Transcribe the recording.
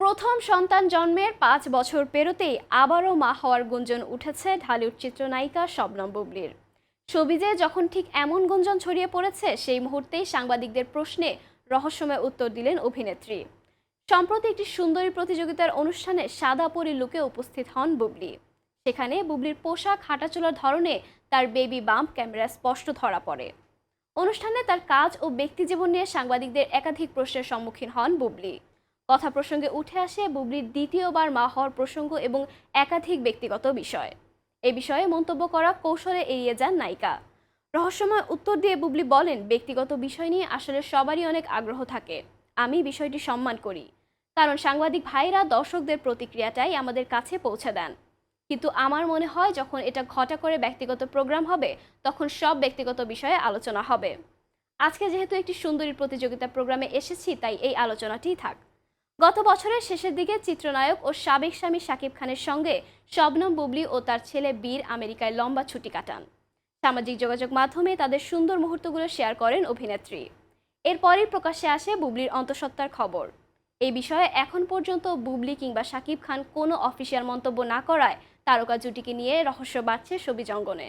প্রথম সন্তান জন্মের ৫ বছর পেরোতেই আবারও মা হওয়ার গুঞ্জন উঠেছে ঢালিউড চিত্রনায়িকা শবনম বুবলির। শোবিজে যখন ঠিক এমন গুঞ্জন ছড়িয়ে পড়েছে, সেই মুহূর্তেই সাংবাদিকদের প্রশ্নে রহস্যময় উত্তর দিলেন অভিনেত্রী। সম্প্রতি একটি সুন্দরী প্রতিযোগিতার অনুষ্ঠানে সাদা পরি লুকে উপস্থিত হন বুবলি। সেখানে বুবলির পোশাক, হাঁটাচলার ধরনে তার বেবি বাম্প ক্যামেরায় স্পষ্ট ধরা পড়ে। অনুষ্ঠানে তার কাজ ও ব্যক্তিজীবন নিয়ে সাংবাদিকদের একাধিক প্রশ্নের সম্মুখীন হন বুবলি। কথা প্রসঙ্গে উঠে আসে বুবলির দ্বিতীয়বার মা হওয়ার প্রসঙ্গ এবং একাধিক ব্যক্তিগত বিষয়। এ বিষয়ে মন্তব্য করা কৌশলে এড়িয়ে যান নায়িকা। রহস্যময় উত্তর দিয়ে বুবলি বলেন, ব্যক্তিগত বিষয় নিয়ে আসলে সবারই অনেক আগ্রহ থাকে। আমি বিষয়টি সম্মান করি, কারণ সাংবাদিক ভাইরা দর্শকদের প্রতিক্রিয়াটাই আমাদের কাছে পৌঁছে দেন। কিন্তু আমার মনে হয়, যখন এটা ঘটা করে ব্যক্তিগত প্রোগ্রাম হবে, তখন সব ব্যক্তিগত বিষয়ে আলোচনা হবে। আজকে যেহেতু একটি সুন্দরী প্রতিযোগিতা প্রোগ্রামে এসেছি, তাই এই আলোচনাটিই থাক। গত বছরের শেষের দিকে চিত্রনায়ক ও সাবেক স্বামী শাকিব খানের সঙ্গে শবনম বুবলি ও তার ছেলে বীর আমেরিকায় লম্বা ছুটি কাটান। সামাজিক যোগাযোগ মাধ্যমে তাদের সুন্দর মুহূর্তগুলো শেয়ার করেন অভিনেত্রী। এরপরই প্রকাশ্যে আসে বুবলির অন্তঃসত্ত্বার খবর। এই বিষয়ে এখন পর্যন্ত বুবলি কিংবা শাকিব খান কোনো অফিসিয়াল মন্তব্য না করায় তারকা জুটিকে নিয়ে রহস্য বাড়ছে শোবিজ অঙ্গনে।